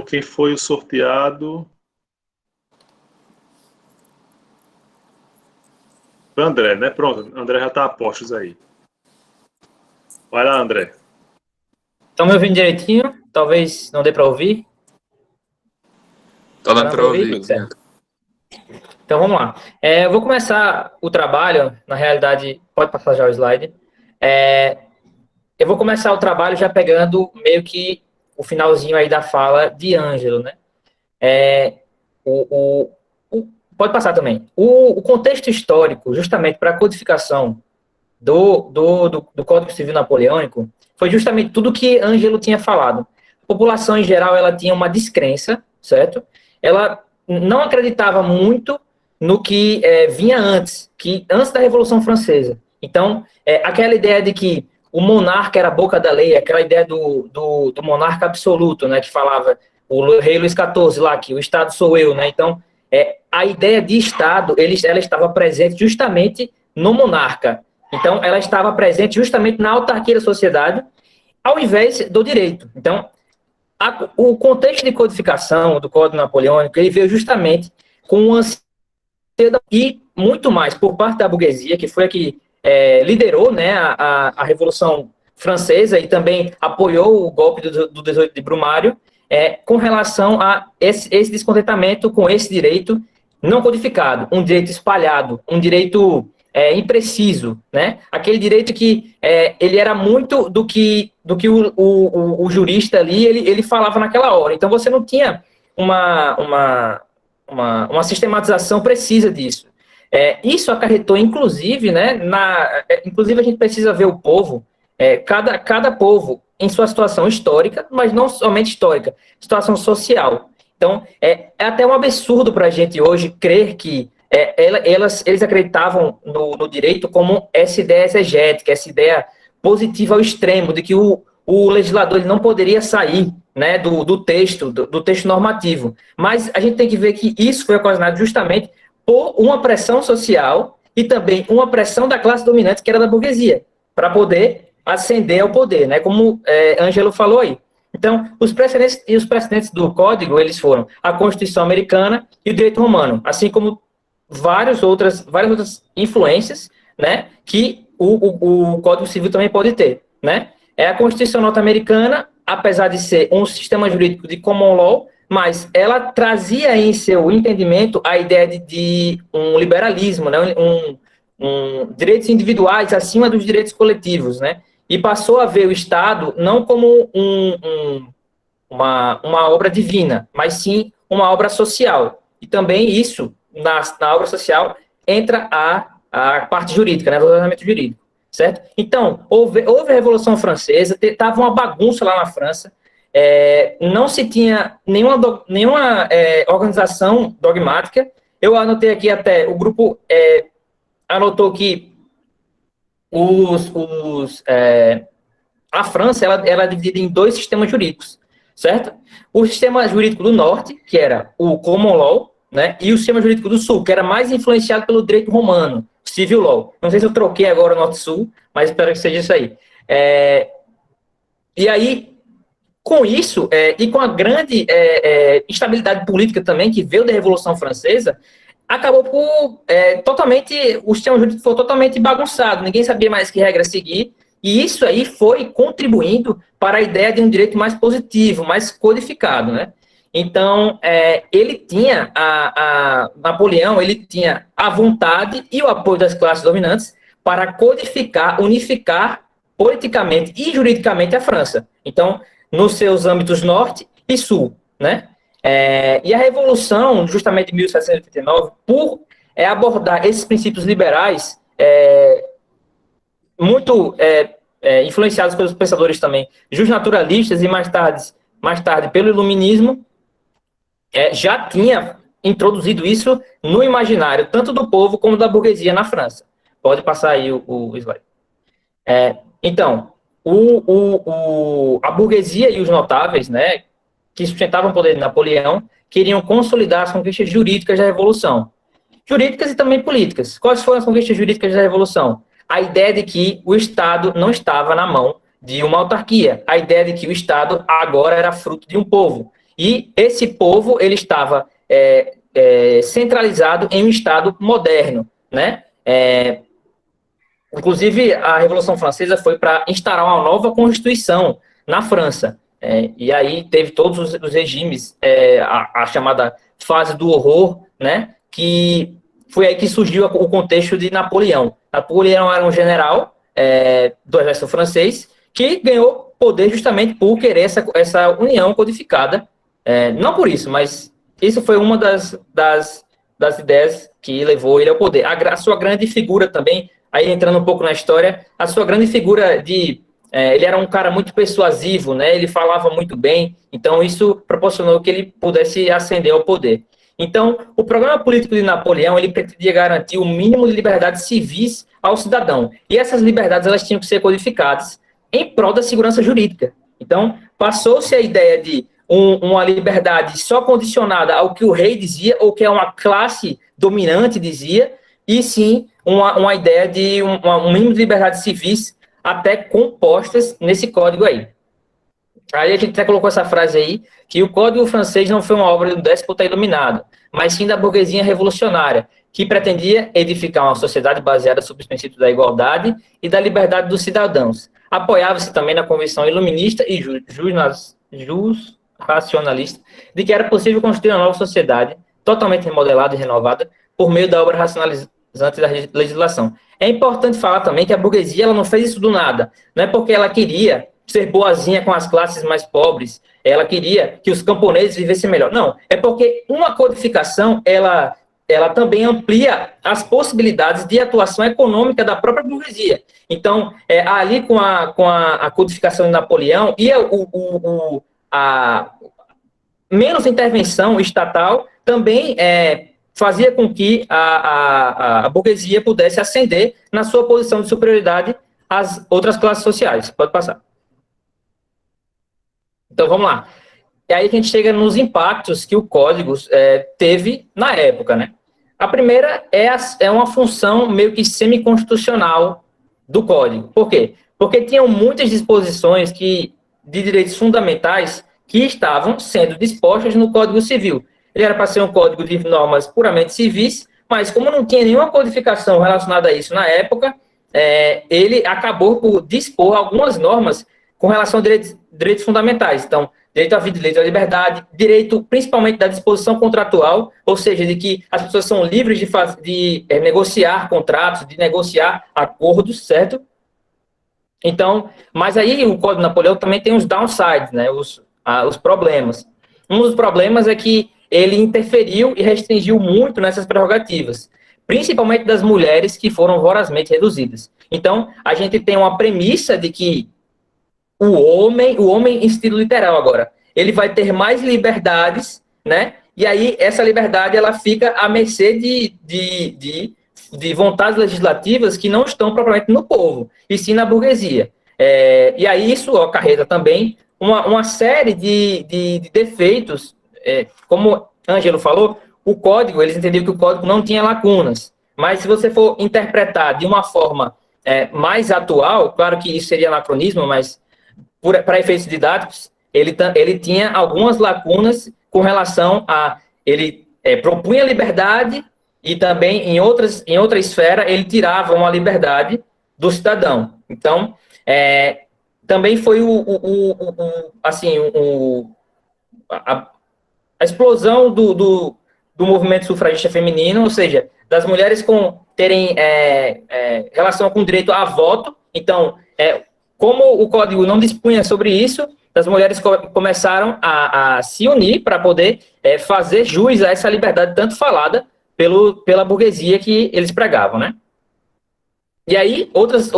Quem foi o sorteado? Foi o André, né? Pronto, André já está a postos aí. Vai lá, André. Estão me ouvindo direitinho? Talvez não dê para ouvir. Tá dando para ouvir. Certo. Então vamos lá. Eu vou começar o trabalho, na realidade, pode passar já o slide. Eu vou começar o trabalho já pegando meio que o finalzinho aí da fala de Ângelo, né? Pode passar também. O contexto histórico, justamente para a codificação do Código Civil Napoleônico, foi justamente tudo que Ângelo tinha falado. A população, em geral, ela tinha uma descrença, certo? Ela não acreditava muito no que vinha antes da Revolução Francesa. Então, aquela ideia de que o monarca era a boca da lei, aquela ideia do monarca absoluto, né, que falava o rei Luís XIV lá, que o Estado sou eu, né? Então, a ideia de Estado, ela estava presente justamente no monarca. Então, ela estava presente justamente na autarquia da sociedade, ao invés do direito. Então, o contexto de codificação do Código Napoleônico, ele veio justamente com uma ansiedade e muito mais por parte da burguesia, que foi a que liderou, né, a Revolução Francesa e também apoiou o golpe do 18 de Brumário, com relação a esse descontentamento com esse direito não codificado, um direito espalhado, um direito impreciso, né? Aquele direito que ele era muito do que o jurista ali ele falava naquela hora. Então você não tinha uma sistematização precisa disso. Isso acarretou, inclusive, né? Inclusive a gente precisa ver o povo, cada povo em sua situação histórica, mas não somente histórica, situação social. Então é até um absurdo para a gente hoje crer que eles acreditavam no direito como essa ideia exegética, essa ideia positiva ao extremo, de que o legislador ele não poderia sair, né, do texto normativo. Mas a gente tem que ver que isso foi ocasionado justamente por uma pressão social e também uma pressão da classe dominante, que era da burguesia, para poder ascender ao poder, né, como Ângelo falou aí. Então, os precedentes do Código, eles foram a Constituição Americana e o Direito Romano, assim como várias outras influências, né, que o Código Civil também pode ter, né? A Constituição norte-americana, apesar de ser um sistema jurídico de common law, mas ela trazia em seu entendimento a ideia de um liberalismo, né, direitos individuais acima dos direitos coletivos, né? E passou a ver o Estado não como uma obra divina, mas sim uma obra social. E também isso, na obra social, entra a parte jurídica, né, o ordenamento jurídico, certo? Então, houve a Revolução Francesa, estava uma bagunça lá na França, não se tinha nenhuma organização dogmática. Eu anotei aqui até, o grupo anotou que a França ela é dividida em dois sistemas jurídicos, certo? O sistema jurídico do norte, que era o common law, né, e o sistema jurídico do sul, que era mais influenciado pelo direito romano, civil law. Não sei se eu troquei agora norte-sul, mas espero que seja isso aí. E aí, com isso, e com a grande instabilidade política também, que veio da Revolução Francesa, acabou por o sistema jurídico foi totalmente bagunçado, ninguém sabia mais que regra seguir, e isso aí foi contribuindo para a ideia de um direito mais positivo, mais codificado, né? Então, ele tinha, Napoleão, ele tinha a vontade e o apoio das classes dominantes para codificar, unificar politicamente e juridicamente a França. Então, nos seus âmbitos norte e sul, né? E a Revolução, justamente de 1789, por abordar esses princípios liberais, muito influenciados pelos pensadores também justnaturalistas e mais tarde pelo iluminismo, já tinha introduzido isso no imaginário, tanto do povo como da burguesia na França. Pode passar aí o slide. Então, a burguesia e os notáveis, né, que sustentavam o poder de Napoleão, queriam consolidar as conquistas jurídicas da Revolução. Jurídicas e também políticas. Quais foram as conquistas jurídicas da Revolução? A ideia de que o Estado não estava na mão de uma autarquia. A ideia de que o Estado agora era fruto de um povo. E esse povo, ele estava centralizado em um Estado moderno, né? Inclusive, a Revolução Francesa foi para instaurar uma nova Constituição na França. E aí teve todos os regimes, a chamada fase do horror, né? Que foi aí que surgiu o contexto de Napoleão. Napoleão era um general do exército francês que ganhou poder justamente por querer essa união codificada. Não por isso, mas isso foi uma das ideias que levou ele ao poder. A sua grande figura também, aí entrando um pouco na história, a sua grande figura ele era um cara muito persuasivo, né? Ele falava muito bem, então isso proporcionou que ele pudesse ascender ao poder. Então, o programa político de Napoleão, ele pretendia garantir o mínimo de liberdades civis ao cidadão. E essas liberdades, elas tinham que ser codificadas em prol da segurança jurídica. Então, passou-se a ideia de uma liberdade só condicionada ao que o rei dizia, ou que uma classe dominante dizia, e sim uma ideia de um mínimo de liberdades civis até compostas nesse código aí. Aí a gente até colocou essa frase aí, que o Código Francês não foi uma obra do déspota iluminado, mas sim da burguesia revolucionária, que pretendia edificar uma sociedade baseada sobre os princípios da igualdade e da liberdade dos cidadãos. Apoiava-se também na convicção iluminista e racionalista de que era possível construir uma nova sociedade totalmente remodelada e renovada por meio da obra racionalizante da legislação. É importante falar também que a burguesia ela não fez isso do nada. Não é porque ela queria ser boazinha com as classes mais pobres, ela queria que os camponeses vivessem melhor. Não, é porque uma codificação, ela também amplia as possibilidades de atuação econômica da própria burguesia. Então, ali com a codificação de Napoleão, ia a menos intervenção estatal também fazia com que a burguesia pudesse ascender na sua posição de superioridade às outras classes sociais. Pode passar. Então, vamos lá. E aí a gente chega nos impactos que o código teve na época, né? A primeira é uma função meio que semi-constitucional do código. Por quê? Porque tinham muitas disposições de direitos fundamentais que estavam sendo dispostas no Código Civil. Ele era para ser um código de normas puramente civis, mas como não tinha nenhuma codificação relacionada a isso na época, ele acabou por dispor algumas normas com relação a direitos fundamentais. Então, direito à vida, direito à liberdade, direito principalmente da disposição contratual, ou seja, de que as pessoas são livres de negociar contratos, de negociar acordos, certo? Então, mas aí o Código de Napoleão também tem os downsides, né, os problemas. Um dos problemas é que ele interferiu e restringiu muito nessas prerrogativas, principalmente das mulheres que foram vorazmente reduzidas. Então, a gente tem uma premissa de que o homem em estilo literal agora, ele vai ter mais liberdades, né? E aí essa liberdade ela fica à mercê de vontades legislativas que não estão propriamente no povo, e sim na burguesia. E aí isso acarreta também uma série de defeitos, como Ângelo falou, o código, eles entendiam que o código não tinha lacunas, mas se você for interpretar de uma forma mais atual, claro que isso seria anacronismo, mas para efeitos didáticos, ele tinha algumas lacunas com relação a... Ele propunha liberdade e também, em outra esfera, ele tirava uma liberdade do cidadão. Então, também foi a explosão do movimento sufragista feminino, ou seja, das mulheres terem relação com o direito a voto. Então, como o código não dispunha sobre isso, as mulheres começaram a se unir para poder fazer jus a essa liberdade tanto falada pela burguesia que eles pregavam, né? E aí, outras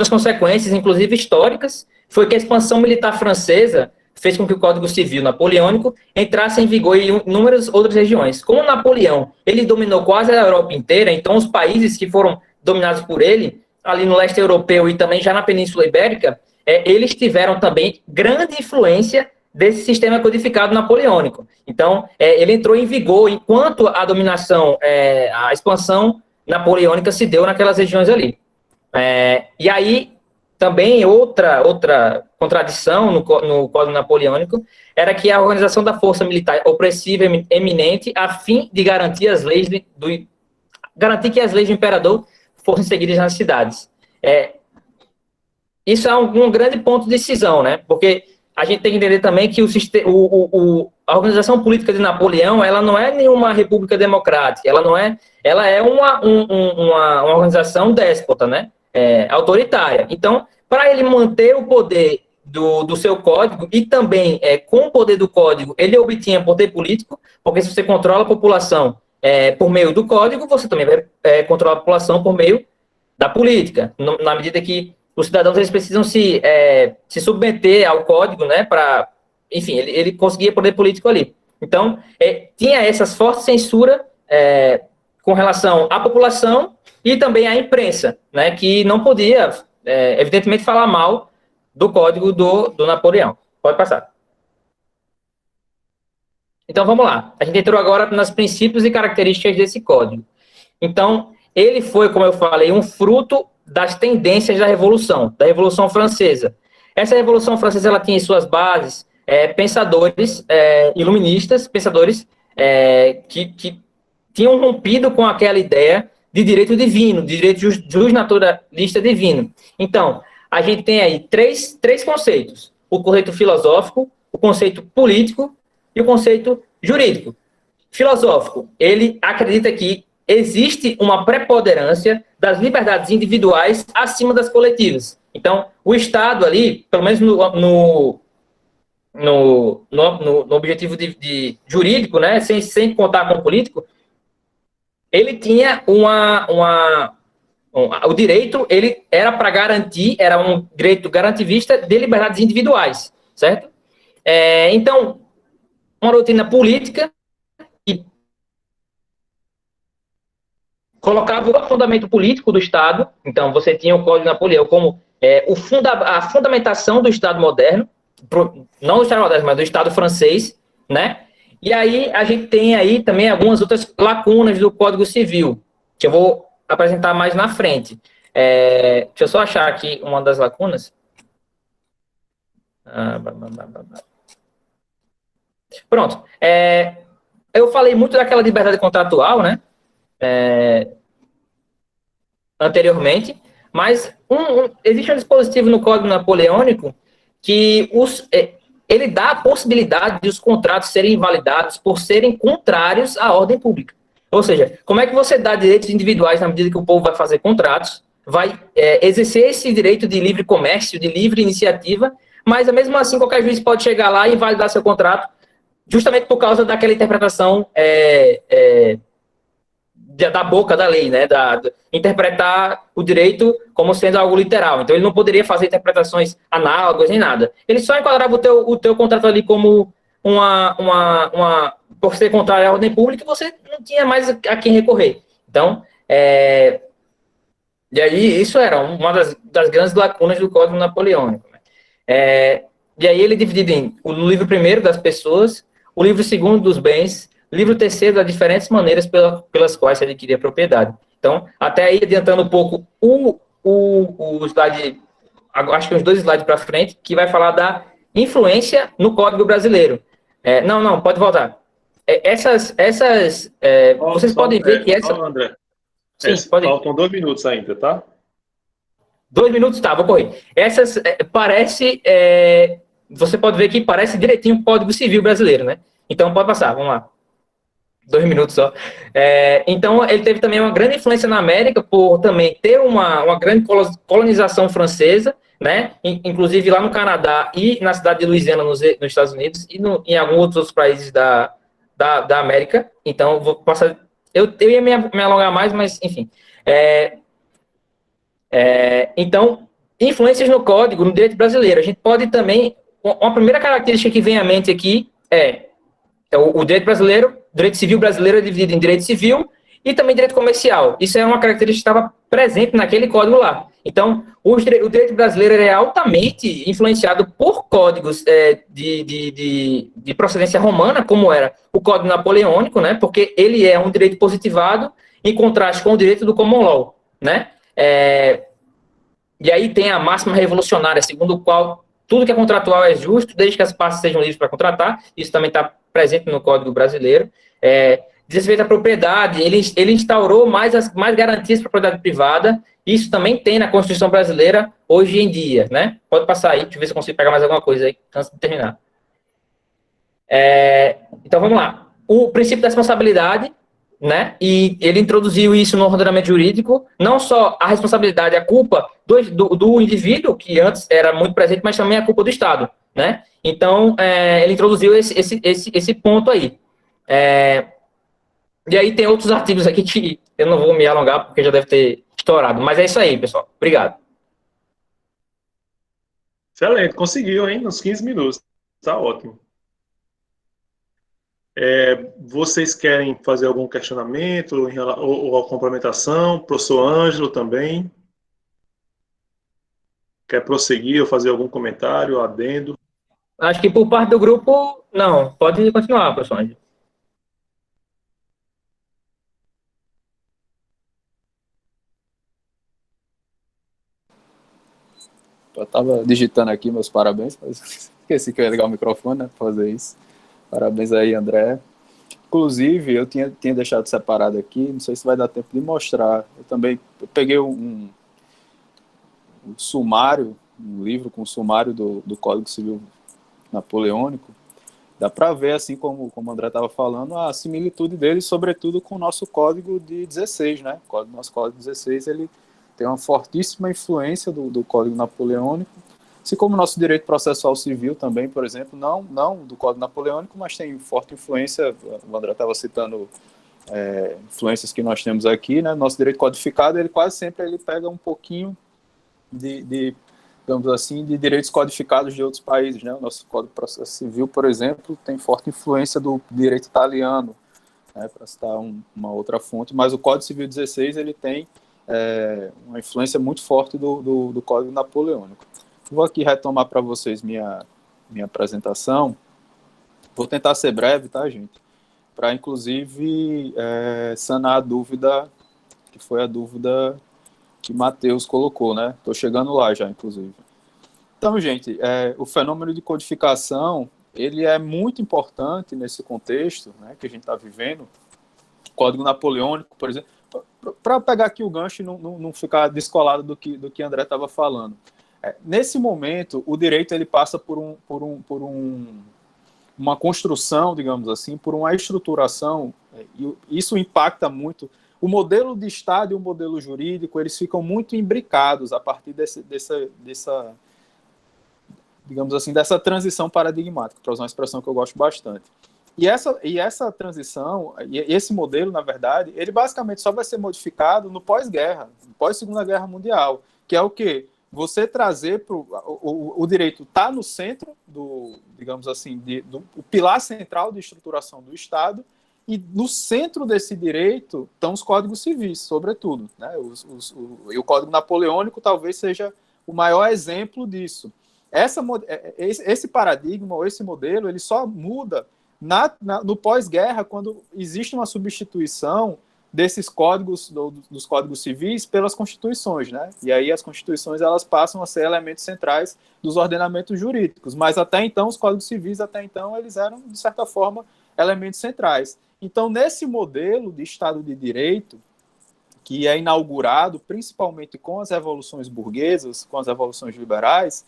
consequências, inclusive históricas, foi que a expansão militar francesa fez com que o Código Civil napoleônico entrasse em vigor em inúmeras outras regiões. Como Napoleão, ele dominou quase a Europa inteira, então os países que foram dominados por ele, ali no leste europeu e também já na Península Ibérica, eles tiveram também grande influência desse sistema codificado napoleônico. Então, ele entrou em vigor enquanto a dominação, a expansão napoleônica se deu naquelas regiões ali. E aí, também outra contradição no Código Napoleônico era que a organização da força militar opressiva eminente a fim de garantir garantir que as leis do imperador fossem seguidas nas cidades. Isso é um grande ponto de decisão, né? Porque a gente tem que entender também que a organização política de Napoleão, ela não é nenhuma república democrática, ela é uma organização déspota, né? Autoritária. Então, para ele manter o poder do seu código e também com o poder do código, ele obtinha poder político, porque se você controla a população por meio do código, você também vai controlar a população por meio da política, na medida que os cidadãos eles precisam se submeter ao código, né, enfim, ele conseguia poder político ali. Então, tinha essas fortes censura com relação à população e também à imprensa, né, que não podia, evidentemente, falar mal do código do Napoleão. Pode passar. Então, vamos lá. A gente entrou agora nos princípios e características desse código. Então, ele foi, como eu falei, um fruto das tendências da Revolução Francesa. Essa Revolução Francesa ela tinha em suas bases pensadores iluministas, pensadores que tinham rompido com aquela ideia de direito divino, de direito justnaturalista divino. Então, a gente tem aí três conceitos: o conceito filosófico, o conceito político e o conceito jurídico. Filosófico, ele acredita que existe uma preponderância das liberdades individuais acima das coletivas. Então, o Estado ali, pelo menos no objetivo de jurídico, né, sem contar com o político, ele tinha o direito, ele era para garantir, era um direito garantivista de liberdades individuais, certo? Então, uma doutrina política que colocava o fundamento político do Estado. Então, você tinha o Código de Napoleão como a fundamentação do Estado moderno, não do Estado moderno, mas do Estado francês, né? E aí, a gente tem aí também algumas outras lacunas do Código Civil, que eu vou apresentar mais na frente. Deixa eu só achar aqui uma das lacunas. Pronto. Eu falei muito daquela liberdade contratual, né? Anteriormente, mas existe um dispositivo no Código Napoleônico que ele dá a possibilidade de os contratos serem invalidados por serem contrários à ordem pública. Ou seja, como é que você dá direitos individuais na medida que o povo vai fazer contratos, vai exercer esse direito de livre comércio, de livre iniciativa, mas mesmo assim qualquer juiz pode chegar lá e invalidar seu contrato justamente por causa daquela interpretação da boca da lei, né? Interpretar o direito como sendo algo literal. Então, ele não poderia fazer interpretações análogas nem nada. Ele só enquadrava o teu contrato ali como por ser contrário à ordem pública, você não tinha mais a quem recorrer. Então, e aí isso era uma das grandes lacunas do Código Napoleônico. E aí ele é dividido em o livro primeiro das pessoas, o livro segundo dos bens, o livro terceiro das diferentes maneiras pelas quais se adquiria a propriedade. Então, até aí, adiantando um pouco o slide, acho que uns 2 slides para frente, que vai falar da influência no Código Brasileiro. Não, pode voltar. Vocês podem ver que essa... André, Sim, pode ir. Faltam 2 minutos ainda, tá? 2 minutos, tá, vou correr. Essas parece... você pode ver que parece direitinho o Código Civil brasileiro, né? Então, pode passar, vamos lá. 2 minutos só. Então, ele teve também uma grande influência na América por também ter uma grande colonização francesa, né? Inclusive lá no Canadá e na cidade de Louisiana, nos Estados Unidos, e em alguns outros países da América. Então, vou passar... Eu ia me alongar mais, mas, enfim. Então, influências no Código, no direito brasileiro. A gente pode também... Uma primeira característica que vem à mente aqui o direito brasileiro, o direito civil brasileiro é dividido em direito civil e também direito comercial. Isso é uma característica que estava presente naquele código lá. Então, o direito brasileiro é altamente influenciado por códigos de procedência romana, como era o Código Napoleônico, né? Porque ele é um direito positivado em contraste com o direito do common law, né? E aí tem a máxima revolucionária, segundo o qual tudo que é contratual é justo, desde que as partes sejam livres para contratar. Isso também está presente no Código Brasileiro. Diz respeito à propriedade, ele instaurou mais garantias para a propriedade privada. Isso também tem na Constituição brasileira hoje em dia, né? Pode passar aí, deixa eu ver se eu consigo pegar mais alguma coisa aí antes de terminar. Então, vamos lá. O princípio da responsabilidade, né? E ele introduziu isso no ordenamento jurídico, não só a responsabilidade, a culpa do indivíduo, que antes era muito presente, mas também a culpa do Estado, né? Então, ele introduziu esse ponto aí. E aí tem outros artigos aqui que eu não vou me alongar, porque já deve ter estourado. Mas é isso aí, pessoal. Obrigado. Excelente, conseguiu, hein? Nos 15 minutos. Tá ótimo. Vocês querem fazer algum questionamento ou complementação? Professor Ângelo também. Quer prosseguir ou fazer algum comentário, adendo? Acho que por parte do grupo, não. Pode continuar, professor Ângelo. Eu estava digitando aqui meus parabéns, mas esqueci que eu ia ligar o microfone, né, para fazer isso. Parabéns aí, André. Inclusive, eu tinha deixado separado aqui, não sei se vai dar tempo de mostrar. Eu peguei um sumário, um livro com o sumário do Código Civil Napoleônico. Dá para ver, assim como o André estava falando, a similitude dele, sobretudo com o nosso Código de 16, né? Nosso Código 16, ele tem uma fortíssima influência do Código Napoleônico, assim como o nosso direito processual civil também, por exemplo, não do Código Napoleônico, mas tem forte influência, o André estava citando influências que nós temos aqui, né? Nosso direito codificado, ele quase sempre ele pega um pouquinho digamos assim, de direitos codificados de outros países, né? O nosso Código de Processo Civil, por exemplo, tem forte influência do direito italiano, né? Para citar uma outra fonte, mas o Código Civil 16, ele tem uma influência muito forte do Código Napoleônico. Vou aqui retomar para vocês minha apresentação. Vou tentar ser breve, tá, gente? Para, inclusive, sanar a dúvida, que foi a dúvida que Matheus colocou, né? Estou chegando lá já, inclusive. Então, gente, o fenômeno de codificação, ele é muito importante nesse contexto, né, que a gente está vivendo. O Código Napoleônico, por exemplo, para pegar aqui o gancho e não ficar descolado do que André estava falando. Nesse momento, o direito ele passa por uma construção, digamos assim, por uma estruturação, e isso impacta muito. O modelo de Estado e o modelo jurídico, eles ficam muito imbricados a partir dessa digamos assim, dessa transição paradigmática, para usar uma expressão que eu gosto bastante. E essa transição, e esse modelo, na verdade, ele basicamente só vai ser modificado no pós-guerra, pós-Segunda Guerra Mundial, que é o quê? Você trazer o direito está no centro digamos assim, o pilar central de estruturação do Estado, e no centro desse direito estão os códigos civis, sobretudo, né? E o Código Napoleônico talvez seja o maior exemplo disso. Esse paradigma, ou esse modelo, ele só muda no pós-guerra, quando existe uma substituição desses códigos, dos códigos civis, pelas constituições, né? E aí as constituições, elas passam a ser elementos centrais dos ordenamentos jurídicos, mas até então, os códigos civis, eles eram, de certa forma, elementos centrais. Então, nesse modelo de Estado de Direito, que é inaugurado principalmente com as revoluções burguesas, com as revoluções liberais,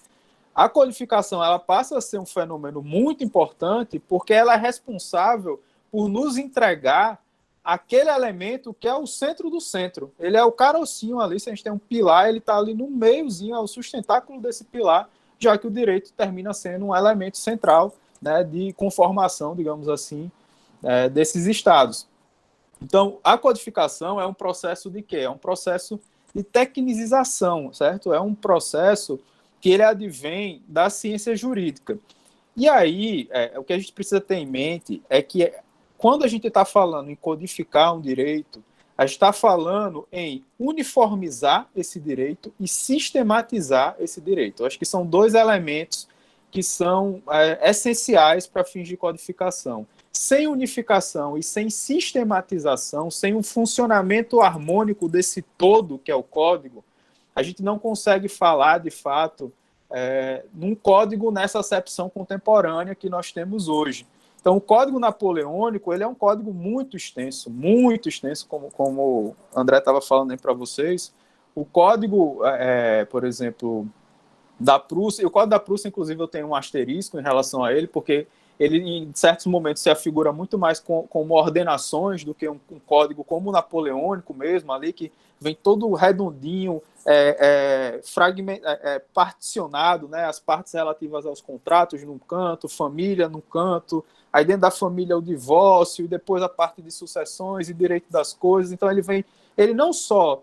a codificação ela passa a ser um fenômeno muito importante porque ela é responsável por nos entregar aquele elemento que é o centro do centro. Ele é o carocinho ali, se a gente tem um pilar, ele está ali no meiozinho, é o sustentáculo desse pilar, já que o direito termina sendo um elemento central, né, de conformação, digamos assim, desses estados. Então, a codificação é um processo de quê? É um processo de tecnicização, certo? É um processo que ele advém da ciência jurídica. E aí, o que a gente precisa ter em mente é que quando a gente está falando em codificar um direito, a gente está falando em uniformizar esse direito e sistematizar esse direito. Eu acho que são dois elementos que são essenciais para fins de codificação. Sem unificação e sem sistematização, sem um funcionamento harmônico desse todo que é o código, a gente não consegue falar, de fato, num código nessa acepção contemporânea que nós temos hoje. Então, o Código Napoleônico ele é um código muito extenso, como o André estava falando aí para vocês. O código, por exemplo, da Prússia, e o Código da Prússia, inclusive, eu tenho um asterisco em relação a ele, porque ele, em certos momentos, se afigura muito mais como ordenações do que um código como o napoleônico mesmo, ali, que vem todo redondinho, particionado, né, as partes relativas aos contratos num canto, família num canto, aí dentro da família o divórcio, e depois a parte de sucessões e direito das coisas. Então ele não só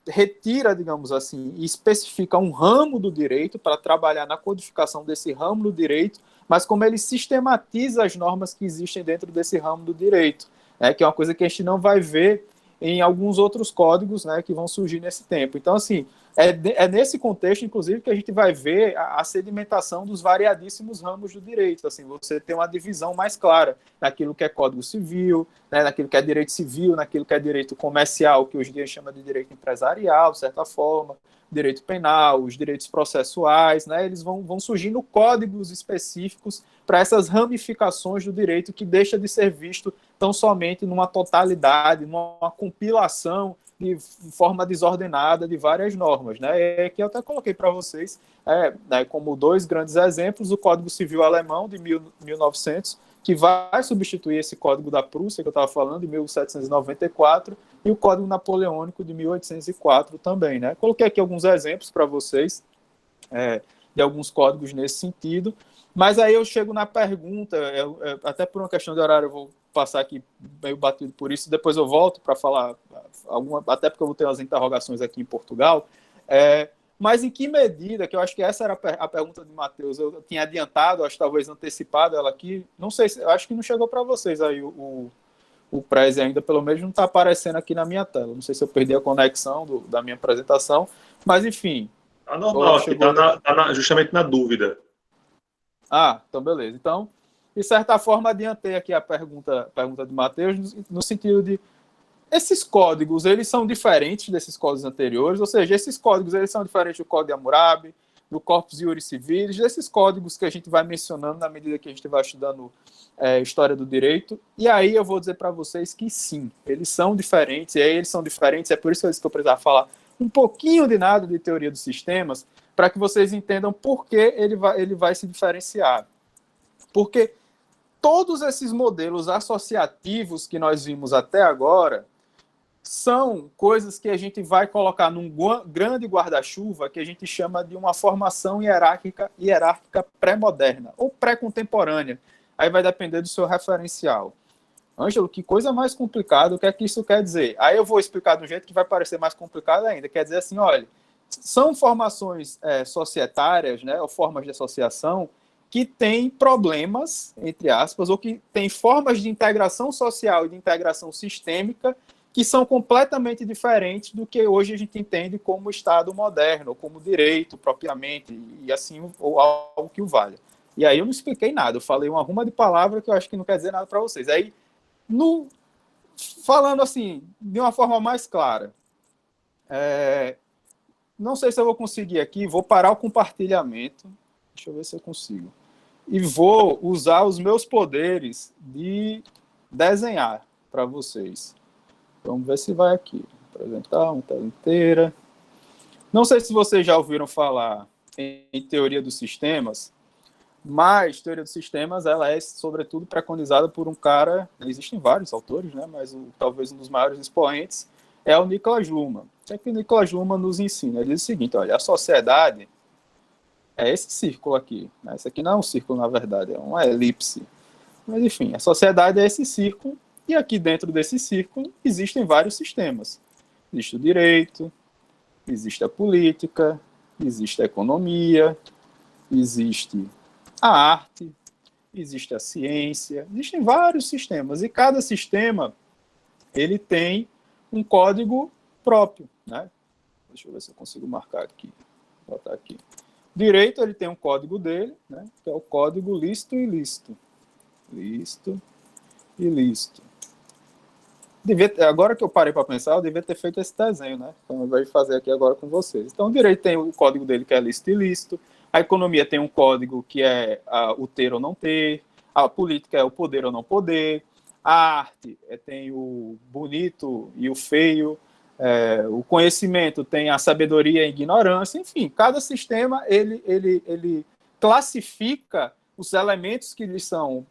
retira, digamos assim, e especifica um ramo do direito para trabalhar na codificação desse ramo do direito, mas como ele sistematiza as normas que existem dentro desse ramo do direito, que é uma coisa que a gente não vai ver em alguns outros códigos, né, que vão surgir nesse tempo. Então, assim, é nesse contexto, inclusive, que a gente vai ver a sedimentação dos variadíssimos ramos do direito. Assim, você tem uma divisão mais clara naquilo que é Código Civil, né, naquilo que é direito civil, naquilo que é direito comercial, que hoje em dia chama de direito empresarial, de certa forma, direito penal, os direitos processuais, né, eles vão surgindo códigos específicos para essas ramificações do direito que deixa de ser visto tão somente numa totalidade, numa compilação de forma desordenada de várias normas, né? Que eu até coloquei para vocês, como dois grandes exemplos, o Código Civil Alemão de 1900, que vai substituir esse Código da Prússia, que eu estava falando, de 1794, e o Código Napoleônico de 1804 também, né? Coloquei aqui alguns exemplos para vocês de alguns códigos nesse sentido, mas aí eu chego na pergunta, até por uma questão de horário eu vou passar aqui meio batido por isso, depois eu volto para falar até porque eu vou ter umas interrogações aqui em Portugal, mas em que medida, que eu acho que essa era a pergunta de Matheus, eu tinha adiantado, acho talvez antecipado ela aqui, não sei, acho que não chegou para vocês aí o Prezi ainda, pelo menos não está aparecendo aqui na minha tela, não sei se eu perdi a conexão da minha apresentação, mas enfim. Tá normal aqui, justamente na dúvida. Então beleza. Então, de certa forma, adiantei aqui a pergunta de Matheus, no sentido de esses códigos, eles são diferentes desses códigos anteriores, ou seja, esses códigos eles são diferentes do Código de Hammurabi, do Corpus Juris Civilis, desses códigos que a gente vai mencionando na medida que a gente vai estudando história do direito, e aí eu vou dizer para vocês que sim, eles são diferentes, e aí eles são diferentes, é por isso que eu precisava falar um pouquinho de nada de teoria dos sistemas, para que vocês entendam por que ele vai se diferenciar. Porque todos esses modelos associativos que nós vimos até agora são coisas que a gente vai colocar num grande guarda-chuva que a gente chama de uma formação hierárquica pré-moderna ou pré-contemporânea. Aí vai depender do seu referencial. Ângelo, que coisa mais complicada, o que é que isso quer dizer? Aí eu vou explicar de um jeito que vai parecer mais complicado ainda. Quer dizer assim, olha, são formações societárias, né, ou formas de associação que têm problemas, entre aspas, ou que têm formas de integração social e de integração sistêmica que são completamente diferentes do que hoje a gente entende como Estado moderno, ou como direito propriamente, e assim, ou algo que o valha. E aí eu não expliquei nada, eu falei uma ruma de palavra que eu acho que não quer dizer nada para vocês. Aí, falando assim, de uma forma mais clara, não sei se eu vou conseguir aqui, vou parar o compartilhamento, deixa eu ver se eu consigo, e vou usar os meus poderes de desenhar para vocês. Vamos ver se vai aqui. Apresentar uma tela inteira. Não sei se vocês já ouviram falar em teoria dos sistemas, mas teoria dos sistemas ela é, sobretudo, preconizada por um cara, existem vários autores, né, mas talvez um dos maiores expoentes é o Niklas Luhmann. O que é que o Niklas Luhmann nos ensina? Ele diz o seguinte, olha, a sociedade é esse círculo aqui. Né? Esse aqui não é um círculo, na verdade, é uma elipse. Mas, enfim, a sociedade é esse círculo, e aqui dentro desse círculo existem vários sistemas. Existe o direito, existe a política, existe a economia, existe a arte, existe a ciência, existem vários sistemas, e cada sistema ele tem um código próprio, né? Deixa eu ver se eu consigo marcar aqui, botar aqui. Direito, ele tem um código dele, né? Que é o código lícito e ilícito. Lícito e ilícito. Agora que eu parei para pensar, eu devia ter feito esse desenho, né? Então, eu vou fazer aqui agora com vocês. Então, o direito tem o código dele, que é lícito e ilícito. A economia tem um código que é o ter ou não ter. A política é o poder ou não poder. A arte tem o bonito e o feio. O conhecimento tem a sabedoria e a ignorância. Enfim, cada sistema ele classifica os elementos que lhes são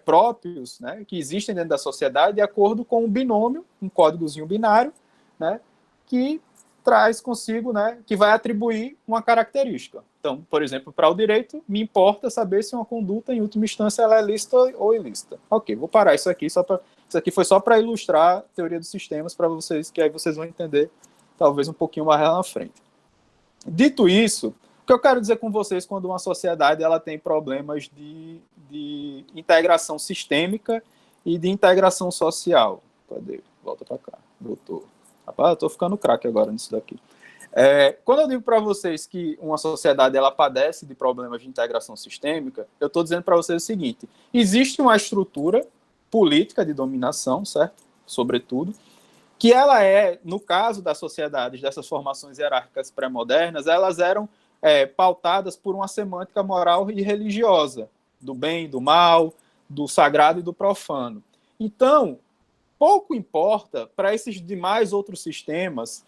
próprios, né, que existem dentro da sociedade, de acordo com um binômio, um códigozinho binário, né, que traz consigo, né, que vai atribuir uma característica. Então, por exemplo, para o direito, me importa saber se uma conduta, em última instância, ela é lícita ou ilícita. Ok, vou parar isso aqui, isso aqui foi só para ilustrar a teoria dos sistemas, para vocês, que aí vocês vão entender, talvez um pouquinho mais lá na frente. Dito isso, o que eu quero dizer com vocês quando uma sociedade ela tem problemas de integração sistêmica e de integração social? Cadê? Volta para cá. Voltou. Rapaz, eu estou ficando craque agora nisso daqui. Quando eu digo para vocês que uma sociedade ela padece de problemas de integração sistêmica, eu estou dizendo para vocês o seguinte: existe uma estrutura política de dominação, certo? Sobretudo, que ela no caso das sociedades, dessas formações hierárquicas pré-modernas, elas eram pautadas por uma semântica moral e religiosa, do bem, do mal, do sagrado e do profano. Então, pouco importa para esses demais outros sistemas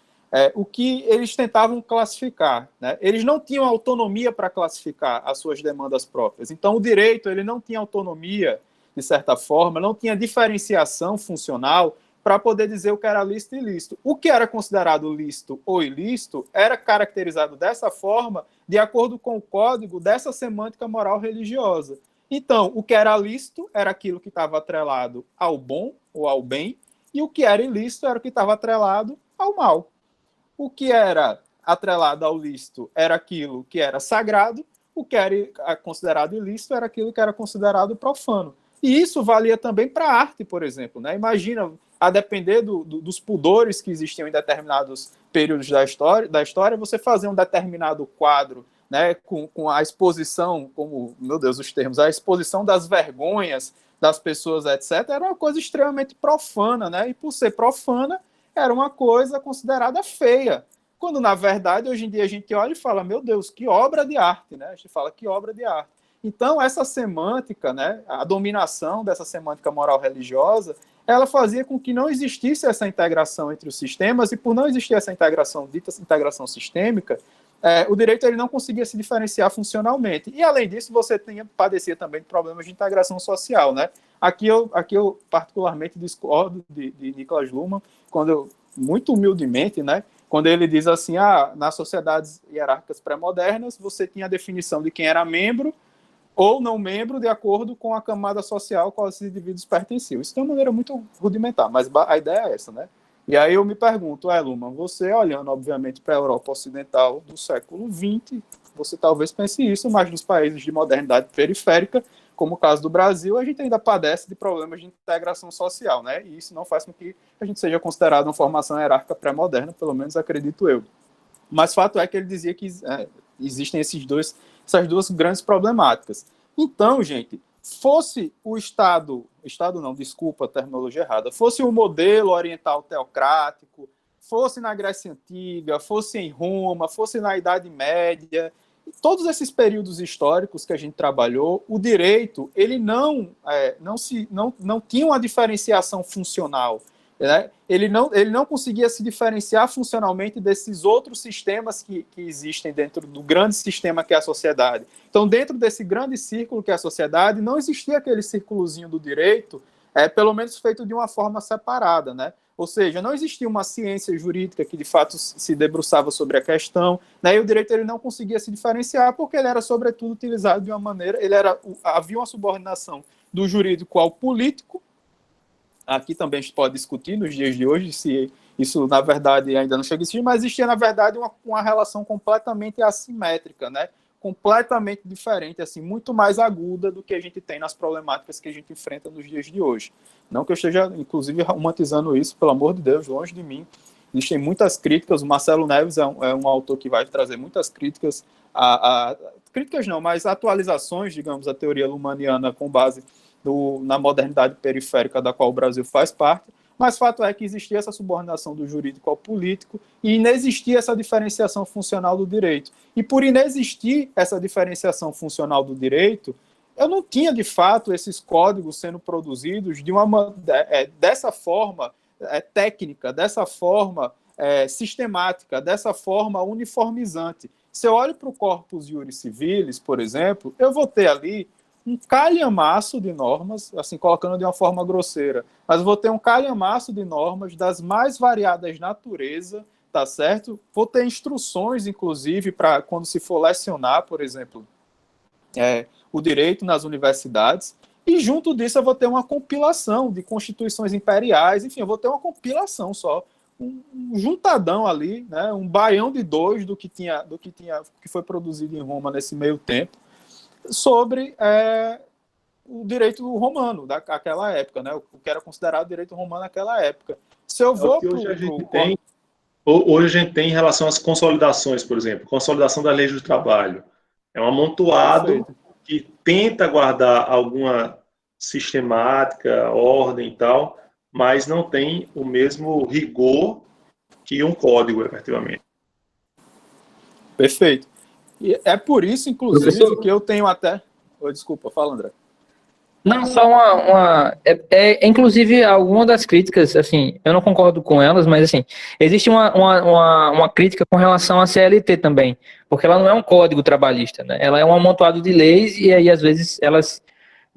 o que eles tentavam classificar, né? Eles não tinham autonomia para classificar as suas demandas próprias. Então, o direito ele não tinha autonomia, de certa forma, não tinha diferenciação funcional para poder dizer o que era lícito e ilícito. O que era considerado lícito ou ilícito era caracterizado dessa forma de acordo com o código dessa semântica moral religiosa. Então, o que era lícito era aquilo que estava atrelado ao bom ou ao bem, e o que era ilícito era o que estava atrelado ao mal. O que era atrelado ao lícito era aquilo que era sagrado, o que era considerado ilícito era aquilo que era considerado profano. E isso valia também para a arte, por exemplo, né? Imagina, a depender dos pudores que existiam em determinados períodos da história, você fazer um determinado quadro, né, com a exposição, como, meu Deus, os termos, a exposição das vergonhas das pessoas, etc., era uma coisa extremamente profana, né? E por ser profana, era uma coisa considerada feia. Quando, na verdade, hoje em dia a gente olha e fala, meu Deus, que obra de arte, né? A gente fala, que obra de arte. Então, essa semântica, né, a dominação dessa semântica moral religiosa, ela fazia com que não existisse essa integração entre os sistemas, e por não existir essa integração, dita integração sistêmica, o direito ele não conseguia se diferenciar funcionalmente. E, além disso, você padecia também de problemas de integração social, né? Aqui eu particularmente discordo de Niklas Luhmann, muito humildemente, né, quando ele diz assim, nas sociedades hierárquicas pré-modernas, você tinha a definição de quem era membro ou não membro de acordo com a camada social a qual esses indivíduos pertenciam. Isso de uma maneira muito rudimentar, mas a ideia é essa, né? E aí eu me pergunto, Luhmann, você olhando, obviamente, para a Europa Ocidental do século XX, você talvez pense isso, mas nos países de modernidade periférica, como o caso do Brasil, a gente ainda padece de problemas de integração social, né? E isso não faz com que a gente seja considerado uma formação hierárquica pré-moderna, pelo menos acredito eu. Mas fato é que ele dizia que existem essas duas grandes problemáticas. Então, gente, fosse o Estado não, desculpa a terminologia errada, fosse o modelo oriental teocrático, fosse na Grécia Antiga, fosse em Roma, fosse na Idade Média, todos esses períodos históricos que a gente trabalhou, o direito ele não tinha uma diferenciação funcional, né? Ele não conseguia se diferenciar funcionalmente desses outros sistemas que existem dentro do grande sistema que é a sociedade. Então, dentro desse grande círculo que é a sociedade, não existia aquele círculozinho do direito, pelo menos feito de uma forma separada, né? Ou seja, não existia uma ciência jurídica que de fato se debruçava sobre a questão, né? E o direito ele não conseguia se diferenciar porque ele era sobretudo utilizado de uma maneira, havia uma subordinação do jurídico ao político. Aqui também a gente pode discutir nos dias de hoje se isso, na verdade, ainda não chega a existir, mas existia, na verdade, uma relação completamente assimétrica, né? Completamente diferente, assim, muito mais aguda do que a gente tem nas problemáticas que a gente enfrenta nos dias de hoje. Não que eu esteja, inclusive, romantizando isso, pelo amor de Deus, longe de mim. Existem muitas críticas, o Marcelo Neves é um autor que vai trazer muitas críticas, críticas não, mas atualizações, digamos, à teoria luhmanniana com base na modernidade periférica da qual o Brasil faz parte, mas fato é que existia essa subordinação do jurídico ao político e inexistia essa diferenciação funcional do direito. E por inexistir essa diferenciação funcional do direito, eu não tinha, de fato, esses códigos sendo produzidos dessa forma técnica, dessa forma sistemática, dessa forma uniformizante. Se eu olho para o Corpus Juris Civilis, por exemplo, eu vou ter ali um calhamaço de normas, assim, colocando de uma forma grosseira, mas vou ter um calhamaço de normas das mais variadas natureza, tá certo? Vou ter instruções, inclusive, para quando se for lecionar, por exemplo, o direito nas universidades, e junto disso eu vou ter uma compilação de constituições imperiais, enfim, eu vou ter uma compilação só, um juntadão ali, né, um baião de dois do que foi produzido em Roma nesse meio tempo, sobre o direito romano daquela época, né, o que era considerado direito romano naquela época. Se eu vou hoje a gente tem em relação às consolidações, por exemplo, consolidação da lei do trabalho. É um amontoado Perfeito. Que tenta guardar alguma sistemática, ordem e tal, mas não tem o mesmo rigor que um código, efetivamente. Perfeito. E é por isso, inclusive, Professor, que eu tenho até... Desculpa, fala, André. Não, só inclusive, alguma das críticas, assim, eu não concordo com elas, mas, assim, existe uma crítica com relação à CLT também, porque ela não é um código trabalhista, né? Ela é um amontoado de leis e aí, às vezes, elas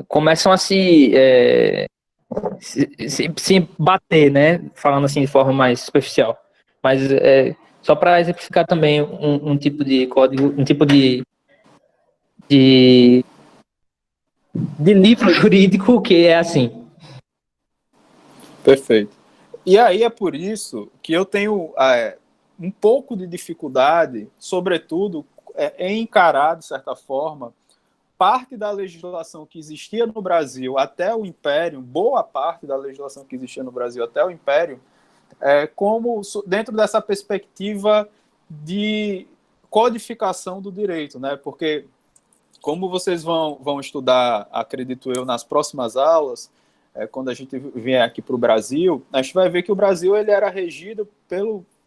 começam a se bater, né? Falando assim de forma mais superficial. Mas, só para exemplificar também um tipo de código, um tipo de livro jurídico que é assim. Perfeito. E aí é por isso que eu tenho um pouco de dificuldade, sobretudo, em encarar, de certa forma, parte da legislação que existia no Brasil até o Império, boa parte da legislação que existia no Brasil até o Império, como dentro dessa perspectiva de codificação do direito, né? Porque como vocês vão estudar, acredito eu, nas próximas aulas, quando a gente vier aqui para o Brasil, a gente vai ver que o Brasil ele era regido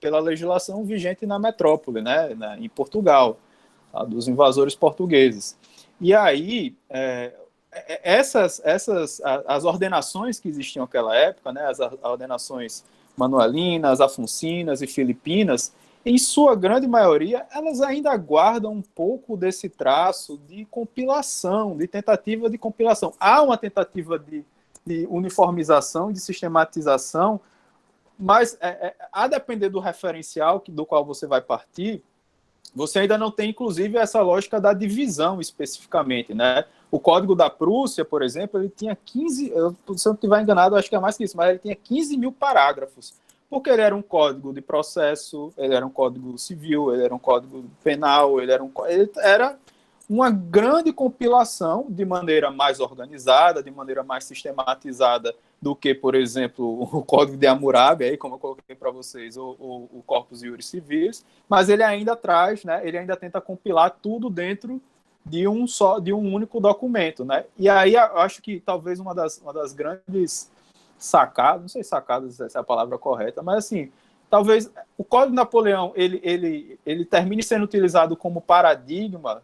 pela legislação vigente na metrópole, né, em Portugal, dos invasores portugueses. E aí, as ordenações que existiam naquela época, né, as ordenações manuelinas, afoncinas e filipinas, em sua grande maioria, elas ainda guardam um pouco desse traço de compilação, de tentativa de compilação. Há uma tentativa de uniformização, de sistematização, mas a depender do referencial do qual você vai partir, você ainda não tem, inclusive, essa lógica da divisão especificamente, né? O Código da Prússia, por exemplo, ele tinha 15, se eu não estiver enganado, acho que é mais que isso, mas ele tinha 15 mil parágrafos, porque ele era um código de processo, ele era um código civil, ele era um código penal, ele era uma grande compilação de maneira mais organizada, de maneira mais sistematizada do que, por exemplo, o Código de Hammurabi, aí, como eu coloquei para vocês, o Corpus Juris Civilis, mas ele ainda traz, né, ele ainda tenta compilar tudo dentro de um único documento, né? E aí eu acho que talvez uma das grandes sacadas, não sei se sacadas essa é a palavra correta, mas assim, talvez o Código de Napoleão ele termine sendo utilizado como paradigma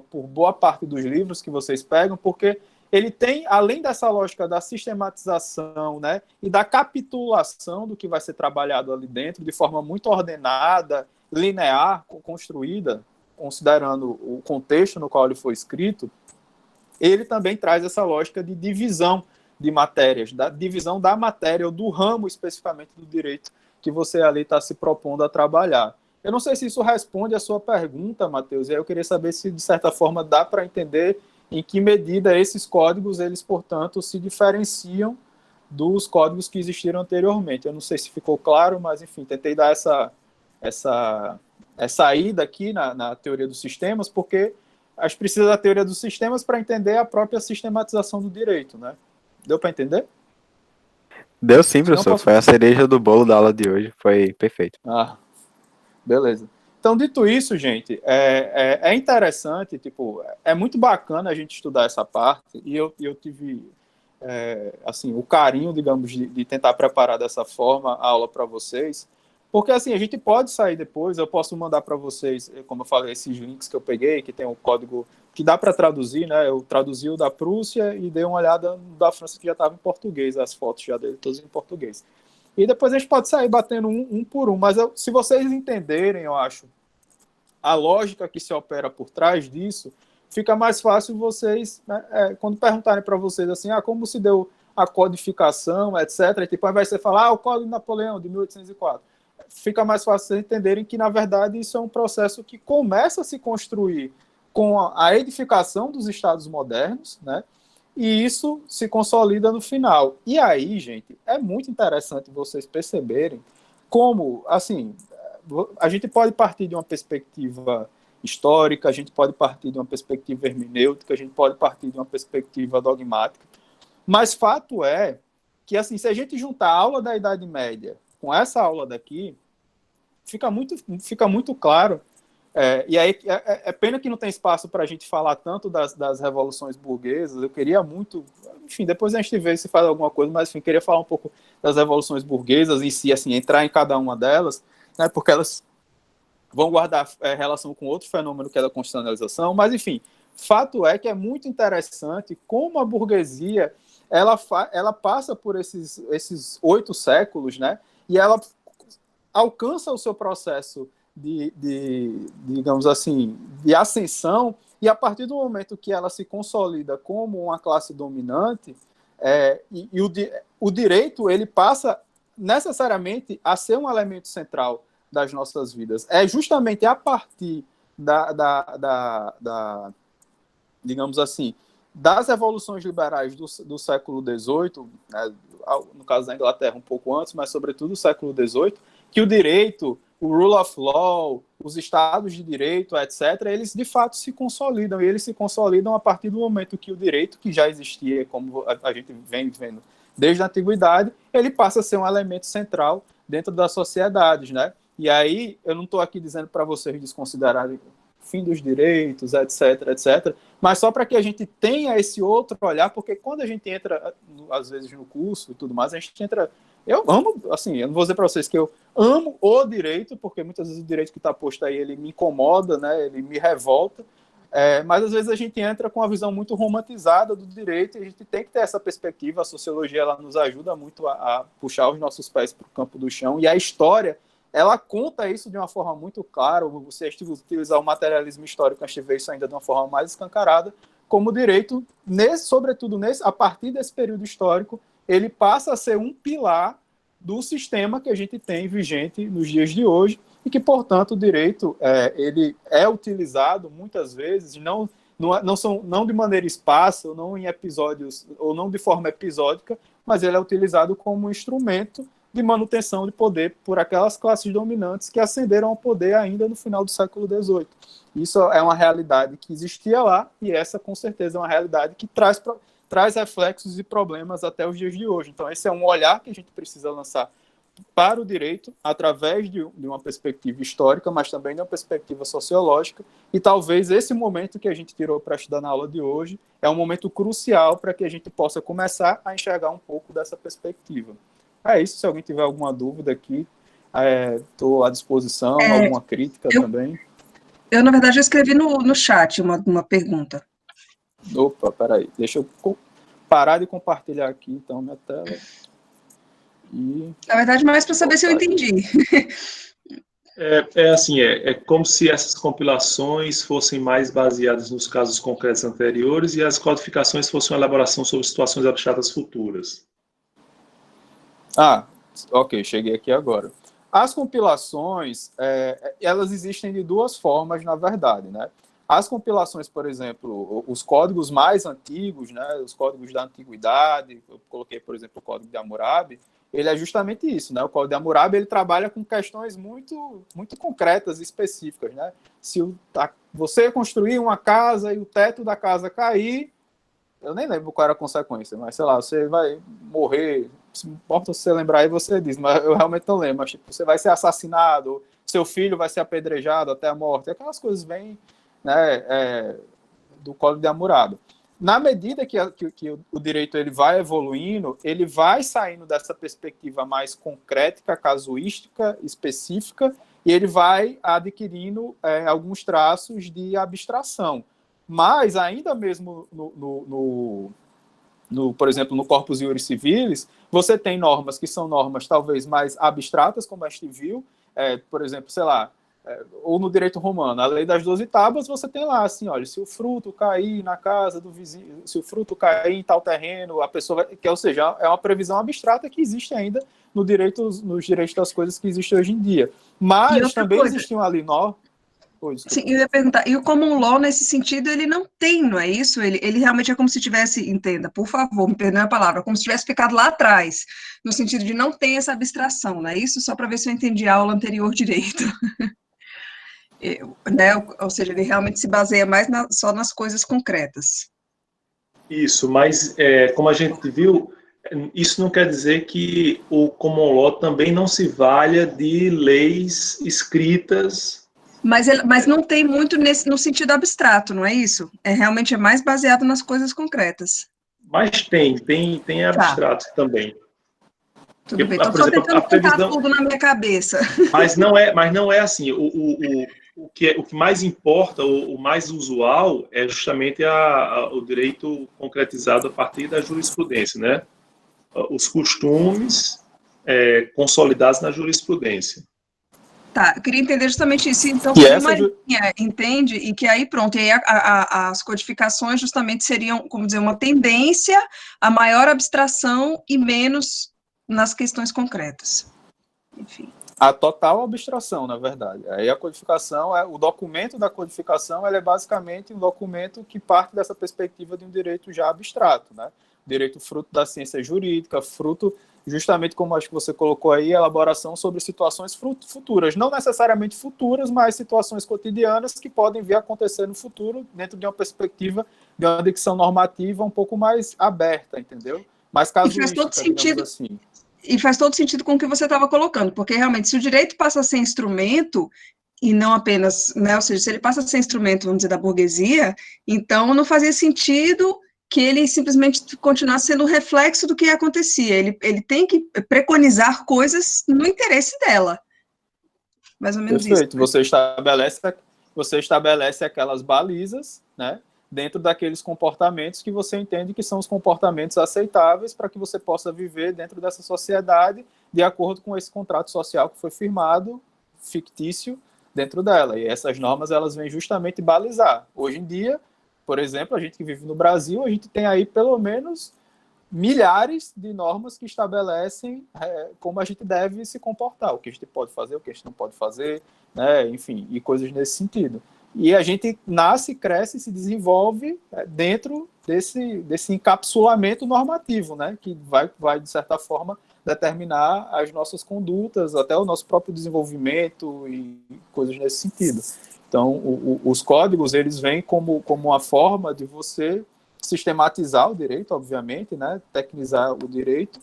por boa parte dos livros que vocês pegam, porque ele tem, além dessa lógica da sistematização, né, e da capitulação do que vai ser trabalhado ali dentro, de forma muito ordenada, linear, construída, considerando o contexto no qual ele foi escrito, ele também traz essa lógica de divisão de matérias, da divisão da matéria, ou do ramo especificamente do direito que você ali está se propondo a trabalhar. Eu não sei se isso responde à sua pergunta, Matheus, e aí eu queria saber se, de certa forma, dá para entender em que medida esses códigos, eles, portanto, se diferenciam dos códigos que existiram anteriormente. Eu não sei se ficou claro, mas, enfim, tentei dar essa ida aqui na teoria dos sistemas, porque a gente precisa da teoria dos sistemas para entender a própria sistematização do direito, né? Deu para entender? Deu sim, professor. Foi a cereja do bolo da aula de hoje. Foi perfeito. Beleza. Então, dito isso, gente, é interessante, tipo, é muito bacana a gente estudar essa parte, e eu tive assim, o carinho, digamos, de tentar preparar dessa forma a aula para vocês, porque assim, a gente pode sair depois, eu posso mandar para vocês, como eu falei, esses links que eu peguei, que tem o código que dá para traduzir, né? Eu traduzi o da Prússia e dei uma olhada no da França, que já estava em português, as fotos já dele todas em português. E depois a gente pode sair batendo um por um, mas se vocês entenderem, eu acho, a lógica que se opera por trás disso, fica mais fácil vocês, né, quando perguntarem para vocês assim, como se deu a codificação, etc., e tipo, aí vai ser falar, o Código de Napoleão, de 1804. Fica mais fácil vocês entenderem que, na verdade, isso é um processo que começa a se construir com a edificação dos Estados modernos, né? E isso se consolida no final. E aí, gente, é muito interessante vocês perceberem como, assim, a gente pode partir de uma perspectiva histórica, a gente pode partir de uma perspectiva hermenêutica, a gente pode partir de uma perspectiva dogmática, mas fato é que, assim, se a gente juntar a aula da Idade Média com essa aula daqui, fica muito claro. E aí é pena que não tem espaço para a gente falar tanto das revoluções burguesas. Eu queria muito, enfim, depois a gente vê se faz alguma coisa, mas enfim, queria falar um pouco das revoluções burguesas em si, assim, entrar em cada uma delas, né, porque elas vão guardar relação com outro fenômeno que é da constitucionalização, mas enfim, fato é que é muito interessante como a burguesia ela passa por esses 8 séculos, né, e ela alcança o seu processo digamos assim, de ascensão, e a partir do momento que ela se consolida como uma classe dominante, o direito ele passa necessariamente a ser um elemento central das nossas vidas. É justamente a partir digamos assim, das revoluções liberais do século XVIII, né, no caso da Inglaterra um pouco antes, mas sobretudo do século XVIII, que o direito, o rule of law, os estados de direito, etc., eles de fato se consolidam, e eles se consolidam a partir do momento que o direito, que já existia, como a gente vem vendo desde a antiguidade, ele passa a ser um elemento central dentro das sociedades, né? E aí, eu não estou aqui dizendo para vocês desconsiderarem o fim dos direitos, etc., etc., mas só para que a gente tenha esse outro olhar, porque quando a gente entra, às vezes, no curso e tudo mais, a gente entra... Eu amo, assim, eu não vou dizer para vocês que eu amo o direito, porque muitas vezes o direito que está posto aí, ele me incomoda, né, ele me revolta, mas às vezes a gente entra com uma visão muito romantizada do direito, e a gente tem que ter essa perspectiva. A sociologia, ela nos ajuda muito a puxar os nossos pés para o campo do chão, e a história, ela conta isso de uma forma muito clara. Você utilizar o materialismo histórico, a gente vê isso ainda de uma forma mais escancarada, como o direito, sobretudo a partir desse período histórico, ele passa a ser um pilar do sistema que a gente tem vigente nos dias de hoje, e que, portanto, o direito ele é utilizado muitas vezes, não de maneira esparsa, ou não em episódios, ou não de forma episódica, mas ele é utilizado como um instrumento de manutenção de poder por aquelas classes dominantes que ascenderam ao poder ainda no final do século XVIII. Isso é uma realidade que existia lá, e essa, com certeza, é uma realidade que traz reflexos e problemas até os dias de hoje. Então, esse é um olhar que a gente precisa lançar para o direito, através de uma perspectiva histórica, mas também de uma perspectiva sociológica, e talvez esse momento que a gente tirou para estudar na aula de hoje é um momento crucial para que a gente possa começar a enxergar um pouco dessa perspectiva. É isso. Se alguém tiver alguma dúvida aqui, estou à disposição, alguma crítica também. Eu, na verdade, escrevi no chat uma pergunta. Opa, peraí, deixa eu parar de compartilhar aqui, então, minha tela. Na verdade, mais para saber se eu entendi. É como se essas compilações fossem mais baseadas nos casos concretos anteriores e as codificações fossem uma elaboração sobre situações abstratas futuras. Ok, cheguei aqui agora. As compilações, elas existem de duas formas, na verdade, né? As compilações, por exemplo, os códigos mais antigos, né, os códigos da antiguidade, eu coloquei, por exemplo, o Código de Hammurabi, ele é justamente isso, né? O Código de Hammurabi, ele trabalha com questões muito, muito concretas e específicas, né? Se você construir uma casa e o teto da casa cair, eu nem lembro qual era a consequência, mas sei lá, você vai morrer, se importa você lembrar aí, você diz, mas eu realmente não lembro, mas tipo, você vai ser assassinado, seu filho vai ser apedrejado até a morte, aquelas coisas bem, né, do Código de Hammurabi. na medida que o direito ele vai evoluindo, ele vai saindo dessa perspectiva mais concreta, casuística, específica, e ele vai adquirindo alguns traços de abstração. Mas, ainda mesmo, por exemplo, no Corpus Iuris Civilis, você tem normas que são normas talvez mais abstratas, como a gente viu, por exemplo, sei lá, ou no direito romano, a lei das 12 tábuas, você tem lá, assim, olha, se o fruto cair na casa do vizinho, se o fruto cair em tal terreno, a pessoa vai, ou seja, é uma previsão abstrata que existe ainda nos direitos das coisas que existem hoje em dia. Mas também existiam ali Sim, eu ia perguntar, e o common law, nesse sentido, ele não tem, não é isso? Ele realmente é como se tivesse, entenda, por favor, me perdoe a palavra, como se tivesse ficado lá atrás, no sentido de não ter essa abstração, não é isso? Só para ver se eu entendi a aula anterior direito. Né? Ou seja, ele realmente se baseia mais só nas coisas concretas. Isso, mas como a gente viu, isso não quer dizer que o common law também não se valha de leis escritas. Mas não tem muito no sentido abstrato, não é isso? Realmente é mais baseado nas coisas concretas. Mas tem abstratos também. Tudo bem, estou só tentando colocar tudo na minha cabeça. Mas não é assim. O que mais importa, o mais usual, é justamente o direito concretizado a partir da jurisprudência, né? Os costumes consolidados na jurisprudência. Tá, eu queria entender justamente isso. Então, que a maioria entende, e que aí, pronto, e aí as codificações justamente seriam, como dizer, uma tendência a maior abstração e menos nas questões concretas. Enfim. A total abstração, na verdade. Aí a codificação, o documento da codificação, ele é basicamente um documento que parte dessa perspectiva de um direito já abstrato, né? Direito fruto da ciência jurídica, fruto, justamente como acho que você colocou aí, elaboração sobre situações futuras. Não necessariamente futuras, mas situações cotidianas que podem vir a acontecer no futuro, dentro de uma perspectiva de uma dicção normativa um pouco mais aberta, entendeu? Mais casuística, e faz todo sentido, assim. E faz todo sentido com o que você estava colocando, porque realmente, se o direito passa a ser instrumento, e não apenas, né, ou seja, se ele passa a ser instrumento, vamos dizer, da burguesia, então não fazia sentido que ele simplesmente continuasse sendo um reflexo do que acontecia. Ele tem que preconizar coisas no interesse dela. Mais ou menos Perfeito. isso. Você estabelece aquelas balizas, né, dentro daqueles comportamentos que você entende que são os comportamentos aceitáveis para que você possa viver dentro dessa sociedade de acordo com esse contrato social que foi firmado, fictício, dentro dela. E essas normas, elas vêm justamente balizar. Hoje em dia, por exemplo, a gente que vive no Brasil, a gente tem aí pelo menos milhares de normas que estabelecem como a gente deve se comportar, o que a gente pode fazer, o que a gente não pode fazer, né, enfim, e coisas nesse sentido. E a gente nasce, cresce e se desenvolve dentro desse encapsulamento normativo, né, que vai, de certa forma, determinar as nossas condutas, até o nosso próprio desenvolvimento e coisas nesse sentido. Então, os códigos, eles vêm como uma forma de você sistematizar o direito, obviamente, né, tecnizar o direito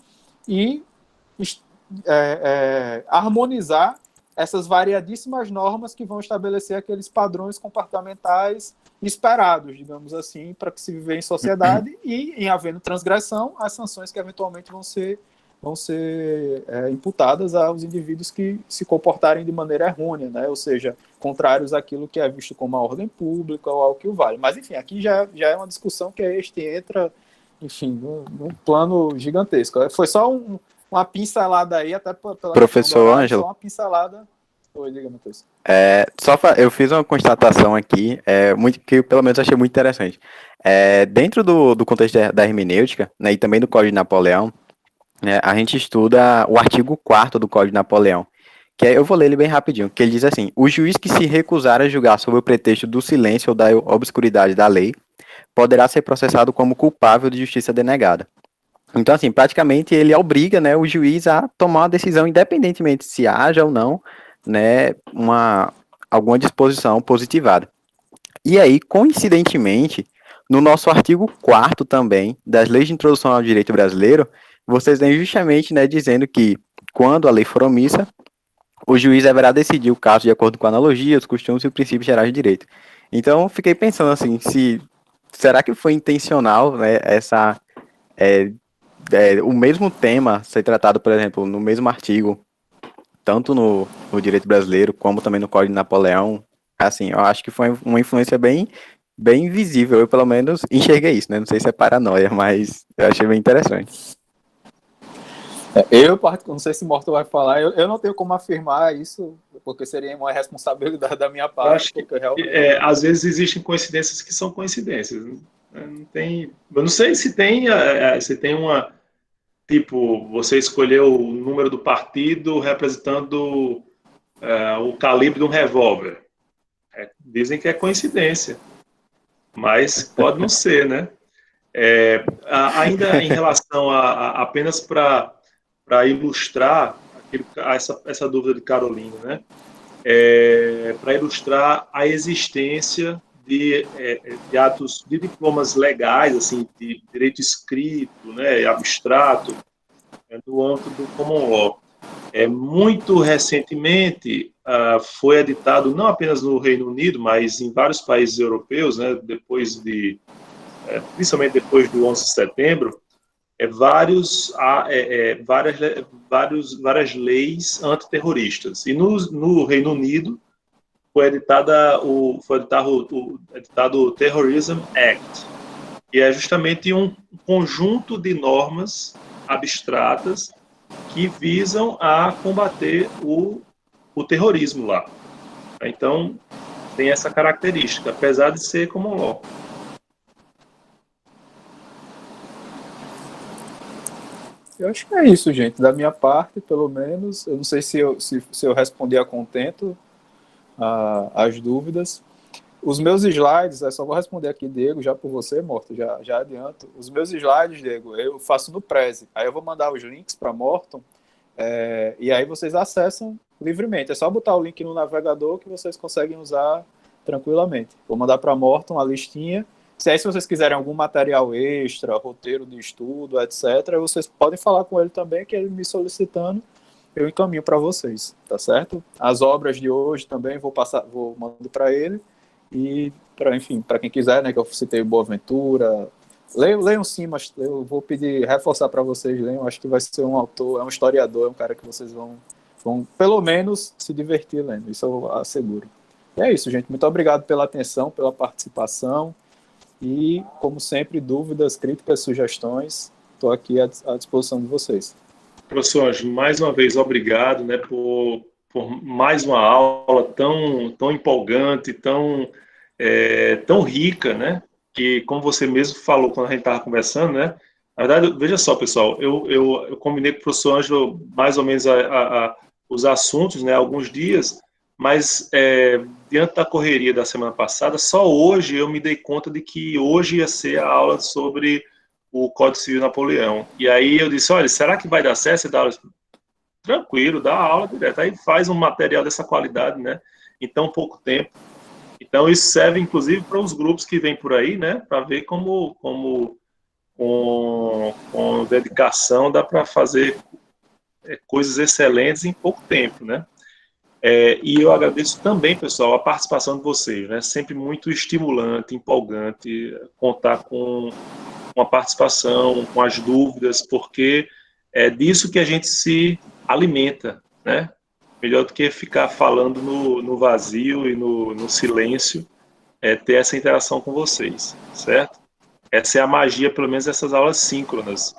e harmonizar essas variadíssimas normas que vão estabelecer aqueles padrões comportamentais esperados, digamos assim, para que se viver em sociedade e, em havendo transgressão, as sanções que eventualmente vão ser imputadas aos indivíduos que se comportarem de maneira errônea, né? Ou seja, contrários àquilo que é visto como a ordem pública ou ao que o vale. Mas, enfim, aqui já é uma discussão que entra, enfim, num plano gigantesco. Foi só uma pincelada aí, até pela Professor Ângelo. Só uma pincelada. Oi, diga, Matheus. Eu fiz uma constatação aqui, que pelo menos achei muito interessante. Dentro do contexto da hermenêutica, né, e também do Código de Napoleão, a gente estuda o artigo 4º do Código de Napoleão, que eu vou ler ele bem rapidinho, que ele diz assim: o juiz que se recusar a julgar sob o pretexto do silêncio ou da obscuridade da lei, poderá ser processado como culpável de justiça denegada. Então, assim, praticamente ele obriga, né, o juiz a tomar uma decisão, independentemente se haja ou não, né, alguma disposição positivada. E aí, coincidentemente, no nosso artigo 4º também, das leis de introdução ao direito brasileiro, vocês vêm justamente, né, dizendo que, quando a lei for omissa, o juiz deverá decidir o caso de acordo com a analogia, os costumes e os princípios gerais de direito. Então, fiquei pensando assim, se será que foi intencional, né, o mesmo tema ser tratado, por exemplo, no mesmo artigo, tanto no direito brasileiro, como também no Código de Napoleão? Assim, eu acho que foi uma influência bem visível. Eu, pelo menos, enxerguei isso, né? Não sei se é paranoia, mas eu achei bem interessante. Eu, não sei se o Morto vai falar, eu não tenho como afirmar isso, porque seria uma responsabilidade da minha Eu parte, acho que porque realmente... às vezes existem coincidências que são coincidências. Né? Não tem, eu não sei se tem, se tem uma, tipo, você escolheu o número do partido representando o calibre de um revólver. Dizem que é coincidência, mas pode não ser, né? Ainda em relação apenas para ilustrar essa dúvida de Carolina, né? Para ilustrar a existência de atos de diplomas legais, assim, de direito escrito, né, abstrato, no âmbito do common law. Muito recentemente foi editado, não apenas no Reino Unido, mas em vários países europeus, né, principalmente depois do 11 de setembro, várias leis antiterroristas. E no Reino Unido editado o Terrorism Act, que é justamente um conjunto de normas abstratas que visam a combater o terrorismo lá. Então, tem essa característica, apesar de ser common law. Eu acho que é isso, gente. Da minha parte, pelo menos. Eu não sei se eu respondi a contento as dúvidas. Os meus slides, eu só vou responder aqui, Diego, já por você, Morton, já adianto. Os meus slides, Diego, eu faço no Prezi. Aí eu vou mandar os links para Morton, e aí vocês acessam livremente. É só botar o link no navegador que vocês conseguem usar tranquilamente. Vou mandar para Morton a listinha. Se vocês quiserem algum material extra, roteiro de estudo, etc., vocês podem falar com ele também, que ele me solicitando, eu encaminho para vocês, tá certo? As obras de hoje também vou mandar para ele. E, para quem quiser, né, que eu citei Boaventura, leiam sim, mas eu vou reforçar para vocês, leiam, acho que vai ser um autor, é um historiador, é um cara que vocês vão pelo menos se divertir lendo, isso eu asseguro. E é isso, gente, muito obrigado pela atenção, pela participação, e, como sempre, dúvidas, críticas, sugestões, estou aqui à disposição de vocês. Professor Anjo, mais uma vez, obrigado, né, por mais uma aula tão empolgante, tão rica, né? Que, como você mesmo falou quando a gente estava conversando, né? Na verdade, veja só, pessoal, eu combinei com o professor Ângelo mais ou menos os assuntos, né? Alguns dias, mas diante da correria da semana passada, só hoje eu me dei conta de que hoje ia ser a aula sobre o Código Civil Napoleão. E aí eu disse, olha, será que vai dar certo? Você dá aula? Tranquilo, dá aula direto. Aí faz um material dessa qualidade, né? Em tão pouco tempo. Então, isso serve, inclusive, para os grupos que vêm por aí, né? Para ver como com dedicação dá para fazer coisas excelentes em pouco tempo, né? E eu agradeço também, pessoal, a participação de vocês, né? Sempre muito estimulante, empolgante contar com a participação, com as dúvidas, porque é disso que a gente se alimenta, né? Melhor do que ficar falando no vazio e no silêncio, ter essa interação com vocês, certo? Essa é a magia, pelo menos, dessas aulas síncronas,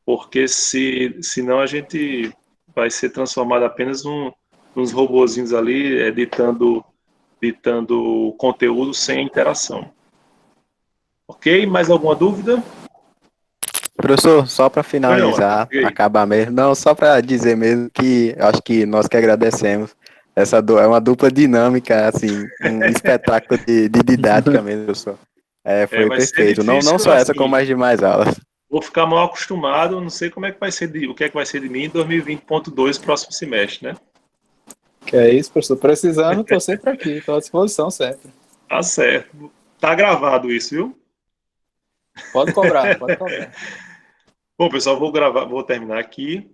porque senão a gente vai ser transformado apenas nos robozinhos ali, editando conteúdo sem interação. Ok? Mais alguma dúvida? Professor, só para finalizar, acabar mesmo, não, só para dizer mesmo que eu acho que nós que agradecemos. É uma dupla dinâmica, assim, um espetáculo de didática mesmo, professor. Foi perfeito. Não só essa, como as demais aulas. Vou ficar mal acostumado, não sei como é que vai ser o que é que vai ser de mim em 2020.2, próximo semestre, né? Que é isso, professor. Precisando, estou sempre aqui, estou à disposição sempre. Tá certo. Tá gravado isso, viu? Pode cobrar, pode cobrar. Bom, pessoal, vou terminar aqui.